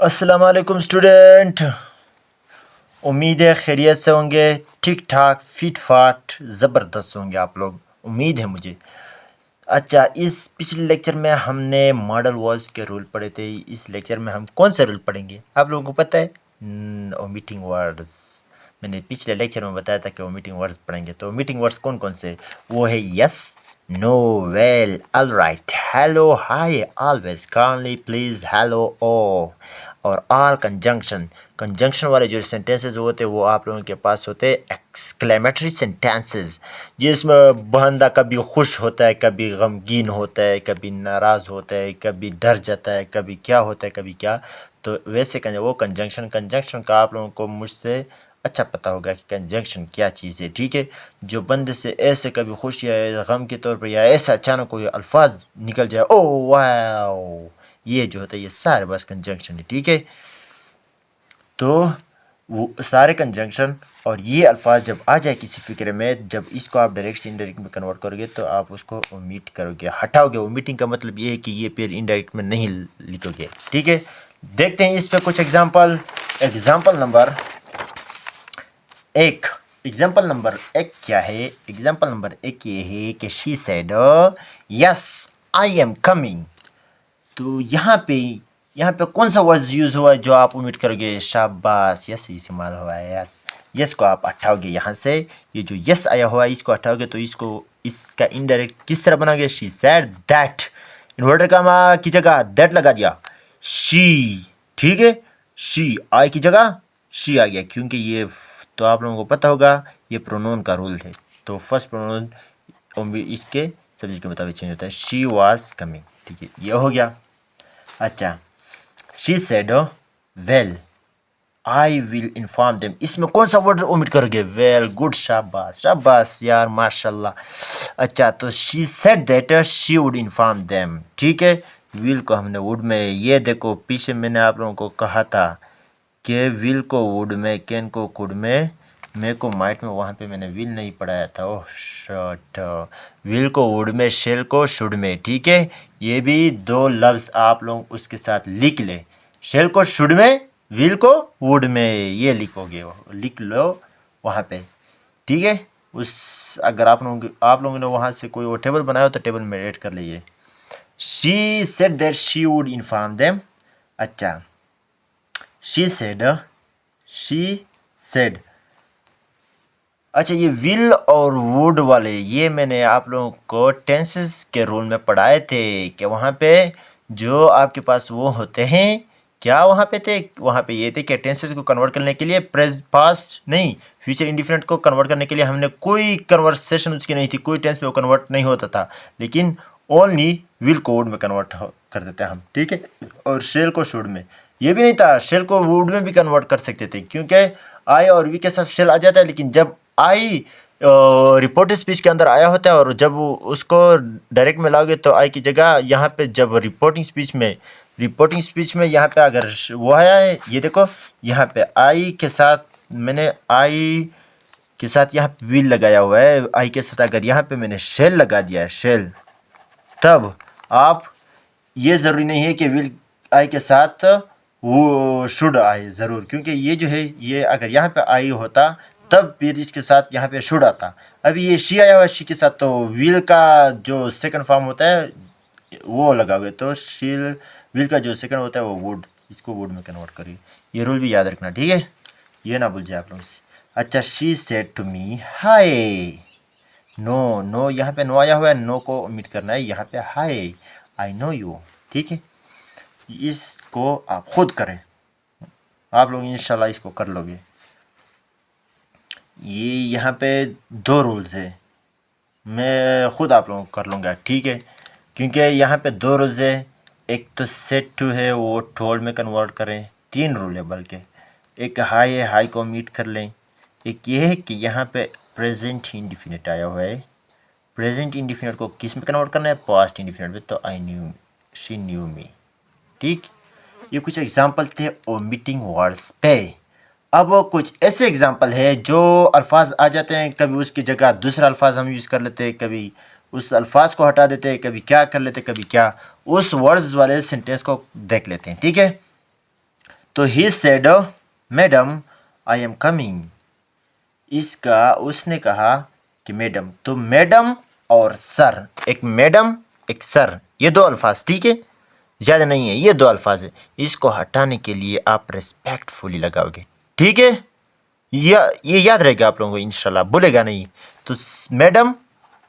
अस्सलाम वालेकुम स्टूडेंट। उम्मीद है खैरियत से होंगे, ठीक ठाक फिट फाट ज़बरदस्त होंगे आप लोग, उम्मीद है मुझे। अच्छा, इस पिछले लेक्चर में हमने मॉडल वर्ड्स के रूल पढ़े थे। इस लेक्चर में हम कौन से रूल पढ़ेंगे आप लोगों को पता है? Omitting words. मैंने पिछले लेक्चर में बताया था कि ओमिटिंग वर्ड्स पढ़ेंगे। तो ओमिटिंग वर्ड्स कौन कौन से? वो है yes, no, well, alright, hello, hi, always, kindly, please, hello, oh और ऑल कंजंक्शन। कंजंक्शन वाले जो सेंटेंसेस होते हैं वो आप लोगों के पास होते हैं एक्सक्लेमेटरी सेंटेंसेस, जिसमें बंदा कभी खुश होता है, कभी गमगीन होता है, कभी नाराज़ होता है, कभी डर जाता है, कभी क्या होता है, कभी क्या। तो वैसे वो कंजंक्शन का आप लोगों को मुझसे अच्छा पता होगा कि कंजंक्शन क्या चीज़ है, ठीक है। जो बंदे से ऐसे कभी खुश या गम के तौर पर या ऐसा अचानक कोई अल्फाज निकल जाए, ओ वाओ, ये जो होता है ये सारे बस कंजंक्शन है, ठीक है। तो वो सारे कंजंक्शन और ये अल्फाज जब आ जाए किसी फिक्रे में, जब इसको आप डायरेक्ट से इनडायरेक्ट में कन्वर्ट करोगे तो आप उसको ओमिट करोगे, हटाओगे। ओमिटिंग का मतलब ये है कि ये फिर इनडायरेक्ट में नहीं लिखोगे, ठीक है। देखते हैं इस पे कुछ एग्जांपल। एग्जांपल नंबर एक। एग्जाम्पल नंबर एक क्या है? एग्जाम्पल नंबर एक ये है कि she said yes I am coming. तो यहाँ पे कौन सा वर्ड यूज हुआ है जो आप उम्मीद करोगे? शाबाश, यस इस्तेमाल हुआ है। यस, यस को आप हटाओगे यहाँ से। ये जो यस आया हुआ है इसको हटाओगे तो इसका इनडायरेक्ट किस तरह बनाओगे? शी सेड दैट, इन्वर्टर कामा की जगह दैट लगा दिया, शी, ठीक है। शी आई की जगह शी आ गया, क्योंकि ये तो आप लोगों को पता होगा ये प्रोनाउन का रूल है। तो फर्स्ट प्रोनाउन इसके सब्जेक्ट के मुताबिक चेंज होता है। शी वाज कमिंग, ठीक है, ये हो गया। अच्छा, she said well I will inform them. इसमें कौन सा वर्ड ओमिट करोगे? वेल, गुड, शाबाश शाबाश यार, माशाल्लाह। अच्छा, तो she said that she would inform them, ठीक है। विल को हमने वुड में, ये देखो पीछे मैंने आप लोगों को कहा था कि विल को वुड में, कैन को कुड में, मे को माइट में, वहाँ पे मैंने विल नहीं पढ़ाया था। ओह शट, विल को वुड में, शेल को शुड में, ठीक है। ये भी दो लफ्ज़ आप लोग उसके साथ लिख ले। शेल को शुड में, विल को वुड में, ये लिखोगे, लिख लो वहाँ पे, ठीक है। उस अगर आप लोगों ने वहाँ से कोई वो टेबल बनाया हो तो टेबल में ऐड कर लीजिए। She said that she would inform them. अच्छा, शी सेड। अच्छा, ये विल और वुड वाले ये मैंने आप लोगों को टेंसेस के रूल में पढ़ाए थे कि वहाँ पे जो आपके पास वो होते हैं, क्या वहाँ पे थे? वहाँ पे ये थे कि टेंसेस को कन्वर्ट करने के लिए पास्ट नहीं, फ्यूचर इंडिफिनिट को कन्वर्ट करने के लिए हमने कोई कन्वर्सेशन उसकी नहीं थी, कोई टेंस पे वो कन्वर्ट नहीं होता था, लेकिन ओनली विल को वुड में कन्वर्ट कर देते हम, ठीक है। और शेल को शुड में, ये भी नहीं था, शेल को वुड में भी कन्वर्ट कर सकते थे, क्योंकि आई और वी के साथ शेल आ जाता है, लेकिन जब आई रिपोर्ट स्पीच के अंदर आया होता है और जब उसको डायरेक्ट में लाओगे तो आई की जगह यहाँ पे जब रिपोर्टिंग स्पीच में यहाँ पे अगर वो आया है, ये देखो यहाँ पे आई के साथ मैंने आई के साथ यहाँ पे विल लगाया हुआ है, आई के साथ अगर यहाँ पे मैंने शेल लगा दिया है, शेल, तब आप, ये ज़रूरी नहीं है कि विल आई के साथ वो शुड आए ज़रूर, क्योंकि ये जो है ये अगर यहाँ पे आई होता तब फिर इसके साथ यहाँ पे शुड आता। अभी ये शी आया हुआ है, शी के साथ, तो विल का जो सेकंड फॉर्म होता है वो लगाओगे तो शील, विल का जो सेकंड होता है वो वुड, इसको वुड में कन्वर्ट करिए। ये रूल भी याद रखना, ठीक है, ये ना भूल जाए आप लोग से। अच्छा, she said to me hi. No, no यहाँ पे नो आया हुआ है, नो को ओमिट करना है, यहाँ पे हाय, आई नो यू, ठीक है। इसको आप खुद करें, आप लोग इंशाल्लाह इसको कर लोगे। ये यहाँ पे दो रूल्स है, मैं खुद आप लोगों को कर लूँगा, ठीक है, क्योंकि यहाँ पे दो रूल्स है। एक तो सेट टू है वो टोल्ड में कन्वर्ट करें, तीन रूल है बल्कि। एक हाई है, हाई को मीट कर लें। एक ये है कि यहाँ पे प्रेजेंट इंडिफिनिट आया हुआ है, प्रेजेंट इंडिफिनिट को किस में कन्वर्ट करना है? पास्ट इंडिफिनिट में, तो आई न्यू, शी न्यू मी, ठीक। ये कुछ एग्जाम्पल थे ओमिटिंग वर्ड्स पे। अब कुछ ऐसे एग्जाम्पल है जो अल्फाज आ जाते हैं, कभी उसकी जगह दूसरा अल्फाज हम यूज़ कर लेते हैं, कभी उस अल्फाज को हटा देते हैं, कभी क्या कर लेते हैं, कभी क्या। उस वर्ड्स वाले सेंटेंस को देख लेते हैं, ठीक है। तो he said madam I am coming, इसका उसने कहा कि मैडम, तो मैडम और सर, एक मैडम एक सर, ये दो अल्फाज, ठीक है, ज़्यादा नहीं है, ये दो अल्फाज है। इसको हटाने के लिए आप रिस्पेक्टफुली लगाओगे, ठीक है, ये याद रहेगा आप लोगों को इंशाल्लाह, भूलेगा नहीं। तो मैडम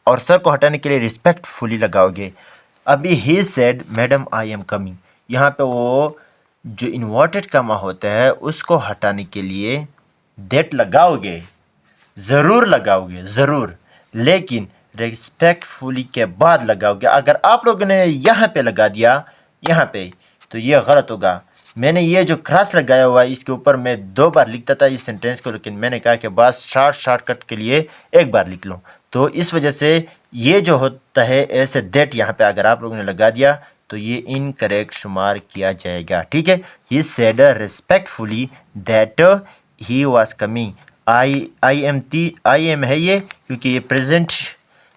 और सर को हटाने के लिए रिस्पेक्टफुली लगाओगे। अभी he said madam I am coming, यहाँ पे वो जो इन्वर्टेड कॉमा होता है उसको हटाने के लिए दैट लगाओगे, ज़रूर लगाओगे, ज़रूर, लेकिन रिस्पेक्टफुली के बाद लगाओगे। अगर आप लोगों ने यहाँ पे लगा दिया, यहाँ पे, तो ये गलत होगा। मैंने ये जो क्रॉस लगाया हुआ है इसके ऊपर मैं 2 बार लिखता था इस सेंटेंस को, लेकिन मैंने कहा कि बस शॉर्टकट के लिए 1 बार लिख लूँ। तो इस वजह से ये जो होता है ऐसे दैट यहाँ पे अगर आप लोगों ने लगा दिया तो ये इनकरेक्ट शुमार किया जाएगा, ठीक है। He said respectfully that he was coming, I am है ये, क्योंकि ये प्रेजेंट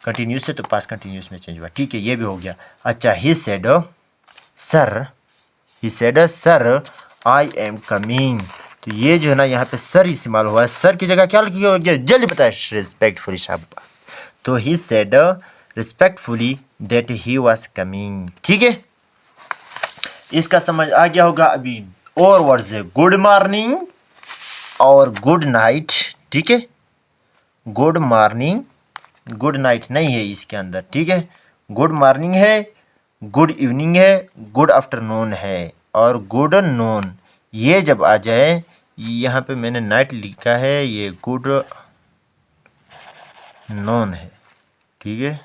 कंटिन्यूस है तो पास्ट कंटिन्यूस में चेंज हुआ, ठीक है, ये भी हो गया। अच्छा, he said sir I am coming, तो ये जो है ना यहाँ पे सर इस्तेमाल हुआ है, सर की जगह क्या लिखोगे जल्दी बताए, रिस्पेक्टफुली, शाबाश। तो he said respectfully that he was coming, ठीक है, इसका समझ आ गया होगा। अभी और वर्ड्स है, गुड मॉर्निंग और गुड नाइट, ठीक है, गुड मॉर्निंग, गुड नाइट नहीं है इसके अंदर, ठीक है, गुड मॉर्निंग है, गुड इवनिंग है, गुड आफ्टरनून है और गुड नून। ये जब आ जाए, यहाँ पे मैंने नाइट लिखा है, ये गुड नून है, ठीक है,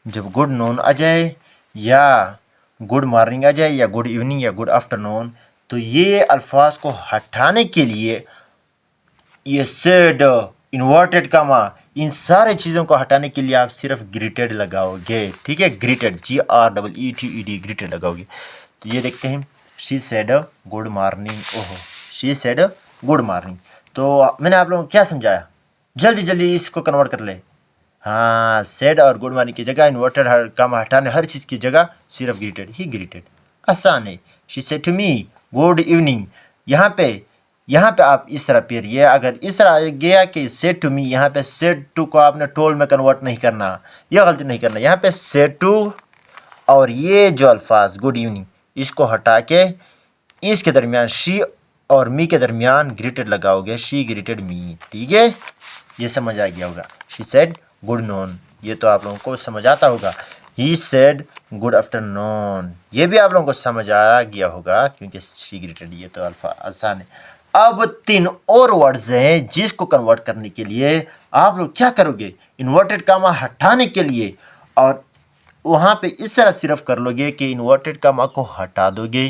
जब गुड नून आ जाए या गुड मॉर्निंग आ जाए या गुड इवनिंग या गुड आफ्टरनून, तो ये अल्फाज को हटाने के लिए ये सेड, इन्वर्टेड कामा, इन सारे चीज़ों को हटाने के लिए आप सिर्फ ग्रीटेड लगाओगे, ठीक है, ग्रीटेड, GREETED, ग्रीटेड लगाओगे। तो ये देखते हैं, शी सेड गुड मॉर्निंग, ओहो, शी सेड गुड मॉर्निंग। तो मैंने आप लोगों को क्या समझाया, जल्दी जल्दी इसको कन्वर्ट कर ले। हाँ, सेड और गुड मॉर्निंग की जगह, इन्वर्टेड कामा हटाने, हर चीज़ की जगह सिर्फ ग्रीटेड ही ग्रीटेड, आसान है। She said to me good evening, यहाँ पे आप इस तरह पेरिए, अगर इस तरह गया कि सेड टू मी, यहाँ पे सेड टू को आपने टोल में कन्वर्ट नहीं करना, यह गलती नहीं करना। यहाँ पे सेड टू और ये जो अल्फाज गुड इवनिंग, इसको हटा के इसके दरमियान शी और मी के दरमियान ग्रीटेड लगाओगे, शी ग्रीटेड मी, ठीक है, ये समझ आ गया होगा। शी सेड गुड नून, ये तो आप लोगों को समझ आता होगा। ही सेड गुड आफ्टरनून, ये भी आप लोगों को समझ आ गया होगा क्योंकि शी ग्रीटेड, ये तो अल्फा आसान है। अब 3 और वर्ड्स हैं जिसको कन्वर्ट करने के लिए आप लोग क्या करोगे, इन्वर्टेड कामा हटाने के लिए, और वहाँ पे इस तरह सिर्फ कर लोगे कि इन्वर्टेड कामा को हटा दोगे,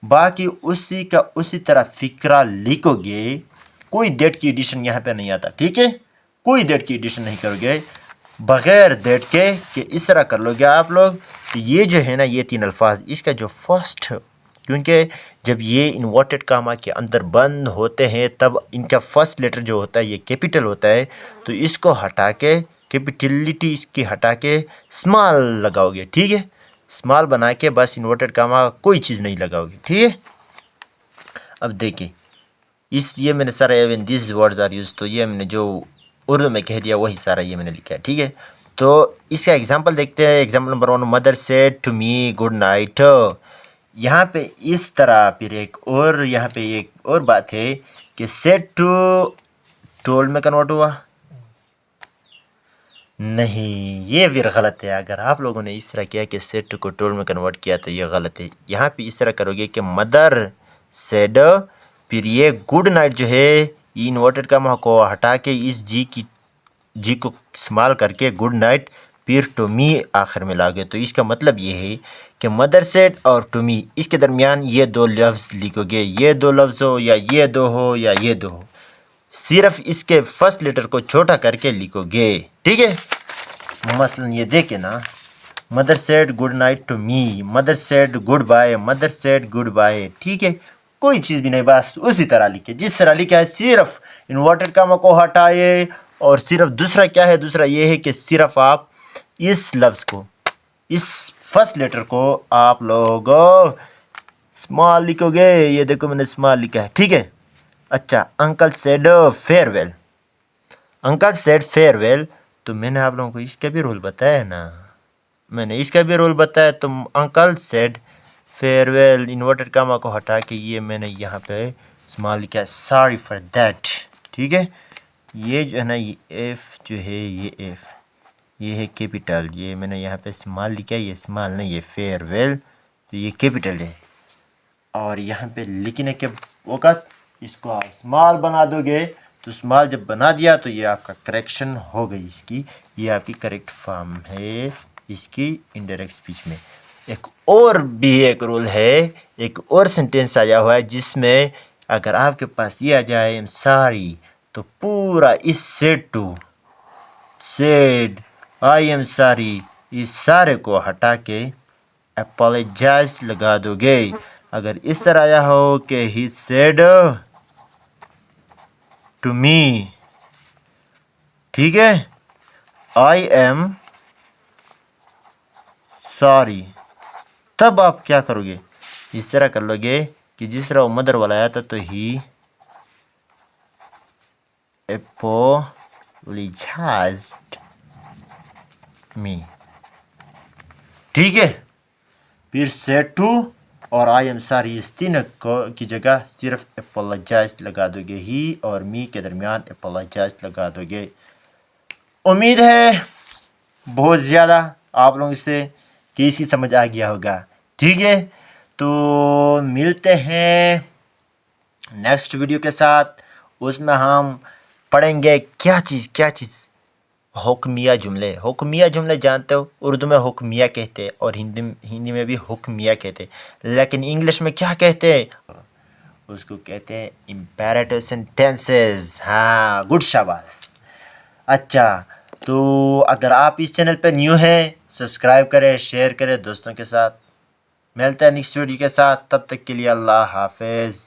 बाकी उसी का उसी तरह फिक्रा लिखोगे। कोई डेट की एडिशन यहाँ पे नहीं आता, ठीक है, कोई डेट की एडिशन नहीं करोगे बगैर डेट के, कि इस तरह कर लोगे आप लोग। तो ये जो है ना, ये 3 अल्फाज, इसका जो फर्स्ट, क्योंकि जब ये इन्वर्टेड कामा के अंदर बंद होते हैं तब इनका फर्स्ट लेटर जो होता है ये कैपिटल होता है, तो इसको हटा के, कैपिटलिटी इसकी हटा के स्मॉल लगाओगे, ठीक है, स्मॉल बना के बस इन्वर्टेड कामा कोई चीज़ नहीं लगाओगे, ठीक है। अब देखिए, ये मैंने सारा even this words are use, तो ये मैंने जो उर्दू में कह दिया वही सारा ये मैंने लिखा है, ठीक है। तो इसका एग्जांपल देखते हैं। Example number 1, mother said to me good night. यहाँ पे इस तरह फिर यहाँ पे एक और बात है कि सेड टू टोल्ड में कन्वर्ट हुआ नहीं, ये फिर गलत है। अगर आप लोगों ने इस तरह किया कि सेड टू को टोल्ड में कन्वर्ट किया तो ये गलत है। यहाँ पे इस तरह करोगे कि मदर सेड, फिर ये गुड नाइट जो है इन्वर्टेड कामा को हटा के इस जी को इस्तेमाल करके गुड नाइट, फिर टू मी आखिर में लाओगे। तो इसका मतलब ये है कि मदर सेड और टू मी, इसके दरमियान ये 2 लफ्ज़ लिखोगे, ये 2 लफ्ज़ हो या ये 2 हो या ये 2 हो, सिर्फ इसके फर्स्ट लेटर को छोटा करके लिखोगे, ठीक है। मसलन ये देखे ना, mother said good night to me, mother said goodbye, mother said goodbye, ठीक है, कोई चीज़ भी नहीं, बस उसी तरह लिखे जिस तरह लिखा है, सिर्फ इन्वर्टेड कामा को हटाए। और सिर्फ दूसरा क्या है, दूसरा ये है कि सिर्फ आप इस लफ्ज़ को, इस फर्स्ट लेटर को आप लोग स्मॉल लिखोगे, ये देखो मैंने स्मॉल लिखा है, ठीक है। अच्छा, uncle said farewell, uncle said farewell, तो मैंने आप लोगों को इसका भी रोल बताया ना, मैंने इसका भी रोल बताया। तो uncle said farewell, inverted comma को हटा के ये मैंने यहाँ पे स्मॉल लिखा है, सॉरी फॉर दैट, ठीक है। ये जो है ना, ये एफ जो है, ये एफ, ये है कैपिटल, ये मैंने यहाँ पे स्मॉल लिखा है, ये स्मॉल नहीं, ये फेयरवेल, तो ये कैपिटल है। और यहाँ पे लिखने के वक़्त इसको आप स्मॉल बना दोगे, तो स्मॉल जब बना दिया तो ये आपका करेक्शन हो गई इसकी, ये आपकी करेक्ट फॉर्म है इसकी इनडायरेक्ट स्पीच में। एक और भी एक रूल है, एक और सेंटेंस आया हुआ है जिसमें अगर आपके पास ये आ जाए, आई एम सॉरी, तो पूरा इस said to, said, I am sorry, इस सारे को हटा के अपोलोजाइज लगा दोगे। अगर इस तरह आया हो कि ही सेड टू मी, ठीक है, आई एम सॉरी, तब आप क्या करोगे, इस तरह कर लोगे कि जिस तरह वो मदर वाला आया था, तो ही apologized मी, ठीक है। फिर सेड टू और आई एम सॉरी, इस तीन की जगह सिर्फ अपोलोजाइज लगा दोगे, ही और मी के दरमियान अपोलोजाइज लगा दोगे। उम्मीद है बहुत ज़्यादा आप लोगों से कि इसकी समझ आ गया होगा, ठीक है। तो मिलते हैं नेक्स्ट वीडियो के साथ, उसमें हम पढ़ेंगे क्या चीज़, हुक्मिया जुमले। हुक्मिया जुमले जानते हो, उर्दू में हुक्मिया कहते हैं और हिंदी में भी हुक्मिया कहते हैं, लेकिन इंग्लिश में क्या कहते हैं, उसको कहते हैं इम्पेरेटिव सेंटेंसेस। हाँ, गुड, शाबाश। अच्छा, तो अगर आप इस चैनल पर न्यू हैं, सब्सक्राइब करें, शेयर करें दोस्तों के साथ। मिलते हैं नेक्स्ट वीडियो के साथ, तब तक के लिए अल्लाह हाफिज़।